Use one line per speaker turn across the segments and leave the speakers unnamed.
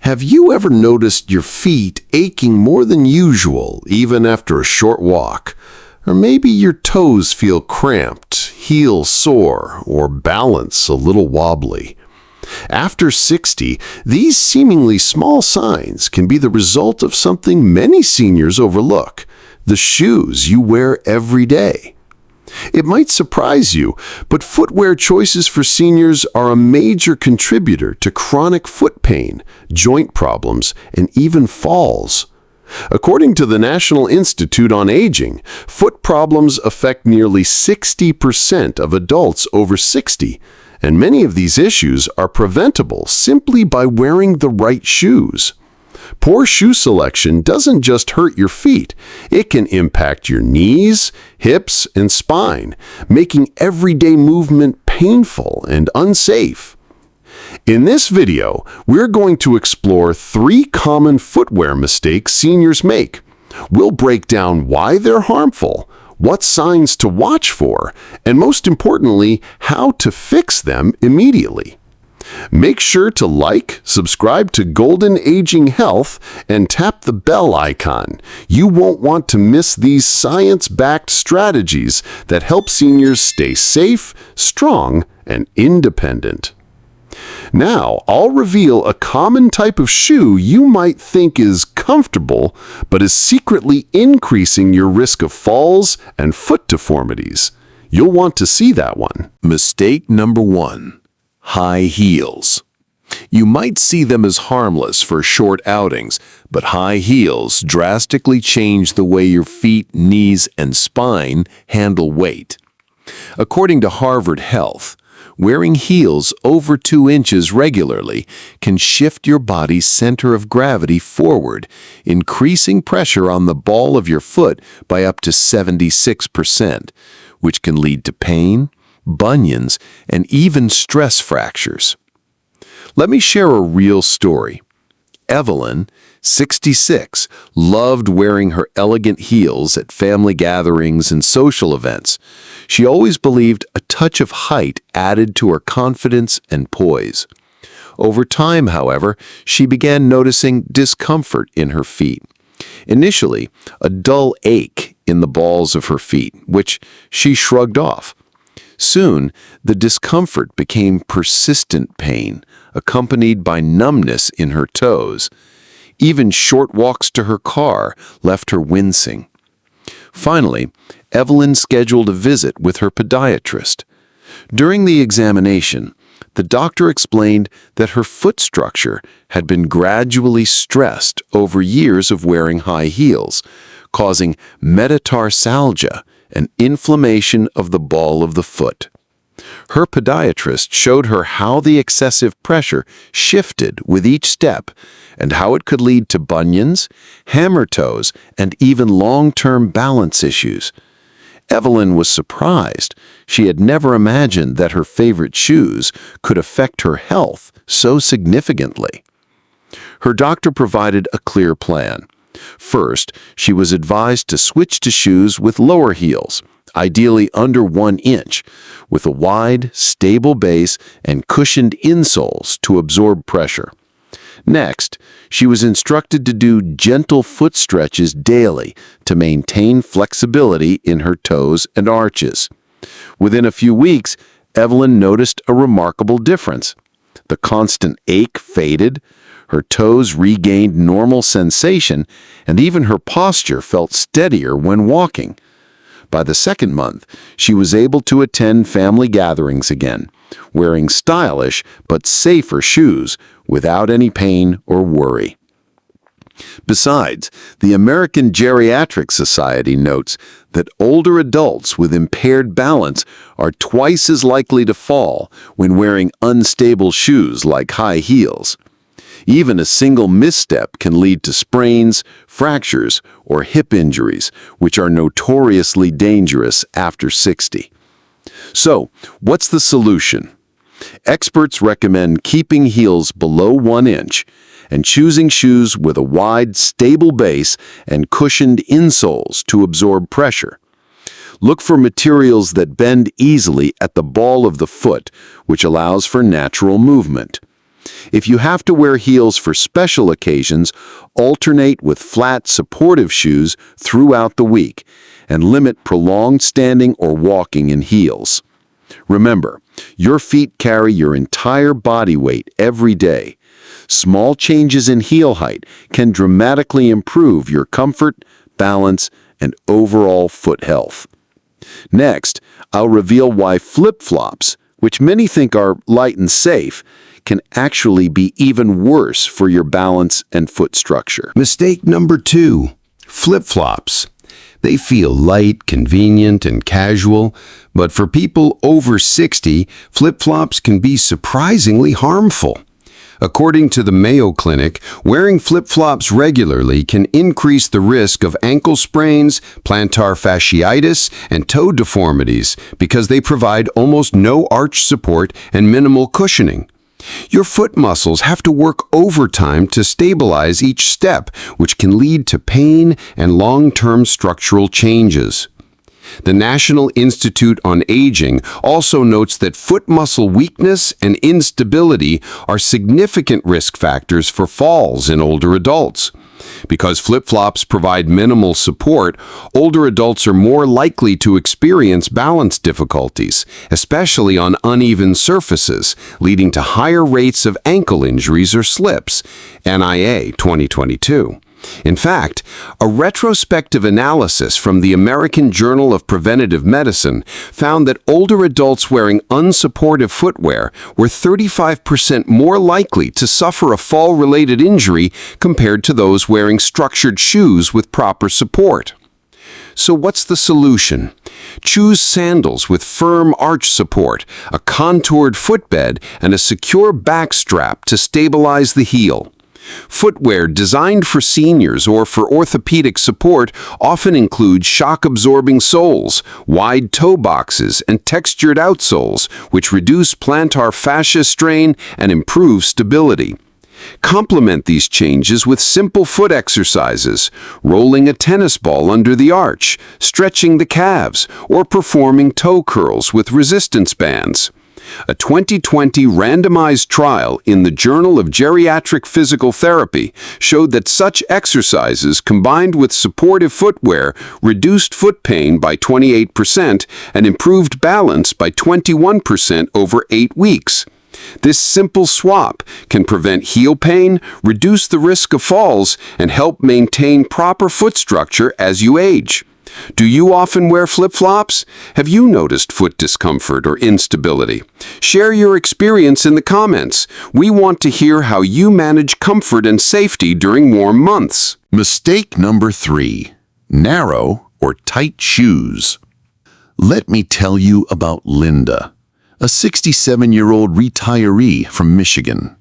Have you ever noticed your feet aching more than usual, even after a short walk? Or maybe your toes feel cramped, heels sore, or balance a little wobbly. After 60, these seemingly small signs can be the result of something many seniors overlook: the shoes you wear every day. It might surprise you, but footwear choices for seniors are a major contributor to chronic foot pain, joint problems, and even falls. According to the National Institute on Aging, foot problems affect nearly 60% of adults over 60, and many of these issues are preventable simply by wearing the right shoes. Poor shoe selection doesn't just hurt your feet, it can impact your knees, hips, and spine, making everyday movement painful and unsafe. In this video, we're going to explore 3 common footwear mistakes seniors make. We'll break down why they're harmful, what signs to watch for, and most importantly, how to fix them immediately. Make sure to like, subscribe to Golden Aging Health, and tap the bell icon. You won't want to miss these science-backed strategies that help seniors stay safe, strong, and independent. Now, I'll reveal a common type of shoe you might think is comfortable, but is secretly increasing your risk of falls and foot deformities. You'll want to see that one.
Mistake number 1. High heels. You might see them as harmless for short outings, but high heels drastically change the way your feet, knees, and spine handle weight. According to Harvard Health, wearing heels over 2 inches regularly can shift your body's center of gravity forward, increasing pressure on the ball of your foot by up to 76%, which can lead to pain, bunions, and even stress fractures. Let me share a real story. Evelyn, 66, loved wearing her elegant heels at family gatherings and social events. She always believed a touch of height added to her confidence and poise. Over time, however, she began noticing discomfort in her feet. Initially, a dull ache in the balls of her feet, which she shrugged off. Soon, the discomfort became persistent pain, accompanied by numbness in her toes. Even short walks to her car left her wincing. Finally, Evelyn scheduled a visit with her podiatrist. During the examination, the doctor explained that her foot structure had been gradually stressed over years of wearing high heels, causing metatarsalgia, an inflammation of the ball of the foot. Her podiatrist showed her how the excessive pressure shifted with each step and how it could lead to bunions, hammertoes, and even long-term balance issues. Evelyn was surprised. She had never imagined that her favorite shoes could affect her health so significantly. Her doctor provided a clear plan. First, she was advised to switch to shoes with lower heels, ideally under 1 inch, with a wide, stable base and cushioned insoles to absorb pressure. Next, she was instructed to do gentle foot stretches daily to maintain flexibility in her toes and arches. Within a few weeks, Evelyn noticed a remarkable difference. The constant ache faded, her toes regained normal sensation, and even her posture felt steadier when walking. By the 2nd month, she was able to attend family gatherings again, wearing stylish but safer shoes without any pain or worry. Besides, the American Geriatric Society notes that older adults with impaired balance are twice as likely to fall when wearing unstable shoes like high heels. Even a single misstep can lead to sprains, fractures, or hip injuries, which are notoriously dangerous after 60. So, what's the solution? Experts recommend keeping heels below 1 inch and choosing shoes with a wide, stable base and cushioned insoles to absorb pressure. Look for materials that bend easily at the ball of the foot, which allows for natural movement. If you have to wear heels for special occasions, alternate with flat, supportive shoes throughout the week and limit prolonged standing or walking in heels. Remember, your feet carry your entire body weight every day. Small changes in heel height can dramatically improve your comfort, balance, and overall foot health. Next, I'll reveal why flip-flops, which many think are light and safe, can actually be even worse for your balance and foot structure.
Mistake number 2, flip-flops. They feel light, convenient, and casual, but for people over 60, flip-flops can be surprisingly harmful. According to the Mayo Clinic, wearing flip-flops regularly can increase the risk of ankle sprains, plantar fasciitis, and toe deformities because they provide almost no arch support and minimal cushioning. Your foot muscles have to work overtime to stabilize each step, which can lead to pain and long-term structural changes. The National Institute on Aging also notes that foot muscle weakness and instability are significant risk factors for falls in older adults. Because flip-flops provide minimal support, older adults are more likely to experience balance difficulties, especially on uneven surfaces, leading to higher rates of ankle injuries or slips, NIA 2022. In fact, a retrospective analysis from the American Journal of Preventive Medicine found that older adults wearing unsupportive footwear were 35% more likely to suffer a fall-related injury compared to those wearing structured shoes with proper support. So what's the solution? Choose sandals with firm arch support, a contoured footbed, and a secure back strap to stabilize the heel. Footwear designed for seniors or for orthopedic support often include shock-absorbing soles, wide toe boxes, and textured outsoles, which reduce plantar fascia strain and improve stability. Complement these changes with simple foot exercises, rolling a tennis ball under the arch, stretching the calves, or performing toe curls with resistance bands. A 2020 randomized trial in the Journal of Geriatric Physical Therapy showed that such exercises combined with supportive footwear reduced foot pain by 28% and improved balance by 21% over 8 weeks. This simple swap can prevent heel pain, reduce the risk of falls, and help maintain proper foot structure as you age. Do you often wear flip-flops? Have you noticed foot discomfort or instability? Share your experience in the comments. We want to hear how you manage comfort and safety during warm months.
Mistake number 3, narrow or tight shoes. Let me tell you about Linda, a 67-year-old retiree from Michigan.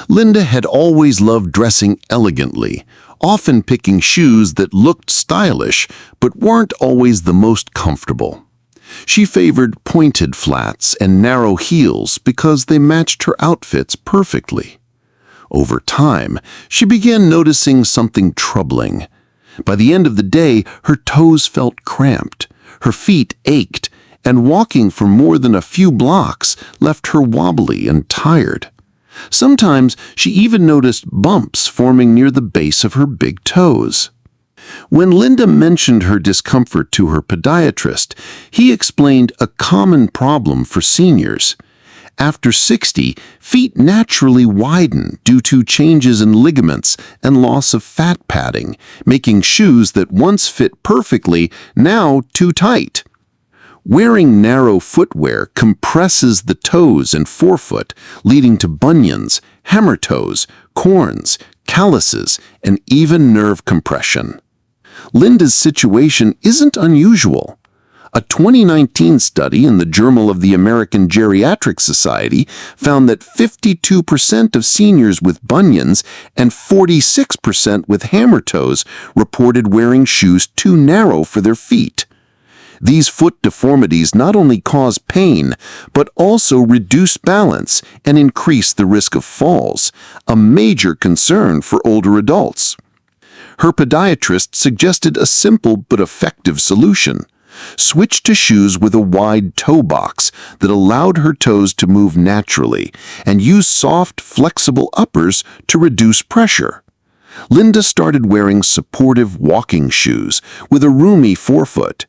Linda had always loved dressing elegantly, often picking shoes that looked stylish but weren't always the most comfortable. She favored pointed flats and narrow heels because they matched her outfits perfectly. Over time, she began noticing something troubling. By the end of the day, her toes felt cramped, her feet ached, and walking for more than a few blocks left her wobbly and tired. Sometimes she even noticed bumps forming near the base of her big toes. When Linda mentioned her discomfort to her podiatrist, he explained a common problem for seniors. After 60, feet naturally widen due to changes in ligaments and loss of fat padding, making shoes that once fit perfectly now too tight. Wearing narrow footwear compresses the toes and forefoot, leading to bunions, hammertoes, corns, calluses, and even nerve compression. Linda's situation isn't unusual. A 2019 study in the Journal of the American Geriatric Society found that 52% of seniors with bunions and 46% with hammertoes reported wearing shoes too narrow for their feet. These foot deformities not only cause pain, but also reduce balance and increase the risk of falls, a major concern for older adults. Her podiatrist suggested a simple but effective solution: Switch to shoes with a wide toe box that allowed her toes to move naturally, and use soft, flexible uppers to reduce pressure. Linda started wearing supportive walking shoes with a roomy forefoot.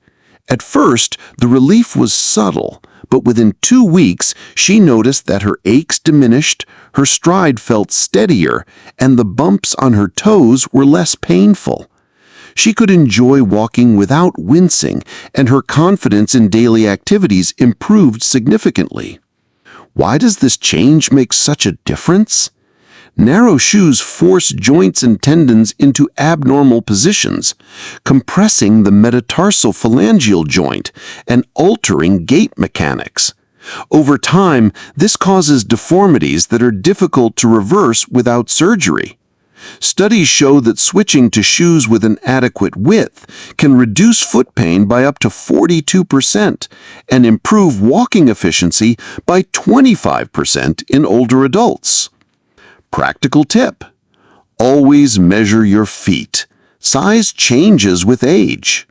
At first, the relief was subtle, but within 2 weeks, she noticed that her aches diminished, her stride felt steadier, and the bumps on her toes were less painful. She could enjoy walking without wincing, and her confidence in daily activities improved significantly. Why does this change make such a difference? Narrow shoes force joints and tendons into abnormal positions, compressing the metatarsal phalangeal joint and altering gait mechanics. Over time, this causes deformities that are difficult to reverse without surgery. Studies show that switching to shoes with an adequate width can reduce foot pain by up to 42% and improve walking efficiency by 25% in older adults. Practical tip: always measure your feet. Size changes with age.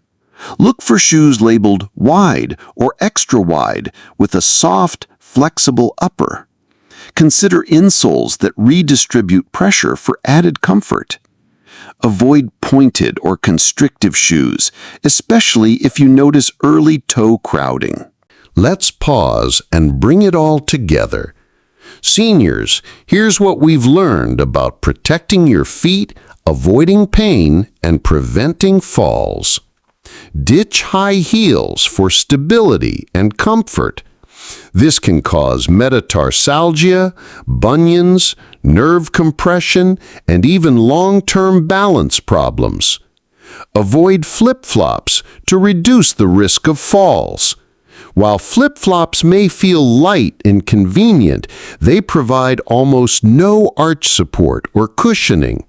Look for shoes labeled wide or extra wide with a soft, flexible upper. Consider insoles that redistribute pressure for added comfort. Avoid pointed or constrictive shoes, especially if you notice early toe crowding.
Let's pause and bring it all together. Seniors, here's what we've learned about protecting your feet, avoiding pain, and preventing falls. Ditch high heels for stability and comfort. This can cause metatarsalgia, bunions, nerve compression, and even long-term balance problems. Avoid flip-flops to reduce the risk of falls. While flip-flops may feel light and convenient, they provide almost no arch support or cushioning.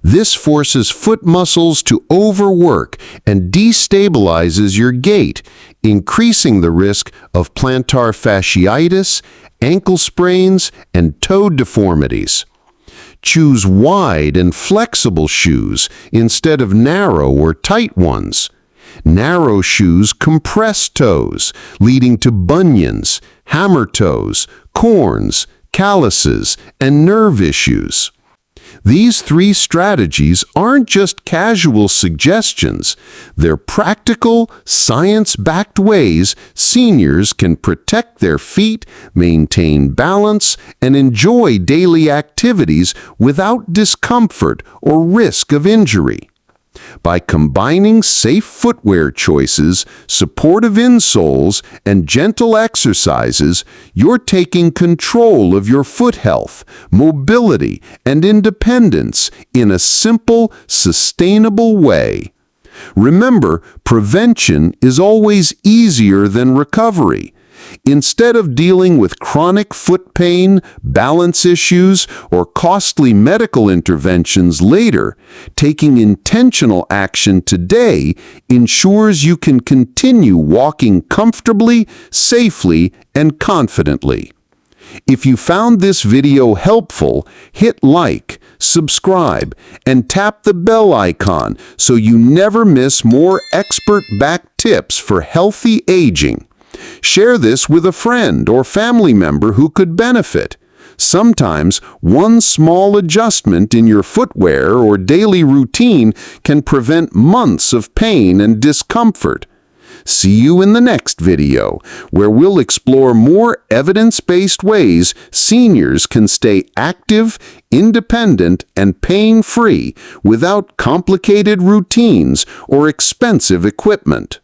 This forces foot muscles to overwork and destabilizes your gait, increasing the risk of plantar fasciitis, ankle sprains, and toe deformities. Choose wide and flexible shoes instead of narrow or tight ones. Narrow shoes compress toes, leading to bunions, hammertoes, corns, calluses, and nerve issues. These 3 strategies aren't just casual suggestions. They're practical, science-backed ways seniors can protect their feet, maintain balance, and enjoy daily activities without discomfort or risk of injury. By combining safe footwear choices, supportive insoles, and gentle exercises, you're taking control of your foot health, mobility, and independence in a simple, sustainable way. Remember, prevention is always easier than recovery. Instead of dealing with chronic foot pain, balance issues, or costly medical interventions later, taking intentional action today ensures you can continue walking comfortably, safely, and confidently. If you found this video helpful, hit like, subscribe, and tap the bell icon so you never miss more expert-backed tips for healthy aging. Share this with a friend or family member who could benefit. Sometimes, one small adjustment in your footwear or daily routine can prevent months of pain and discomfort. See you in the next video, where we'll explore more evidence-based ways seniors can stay active, independent, and pain-free without complicated routines or expensive equipment.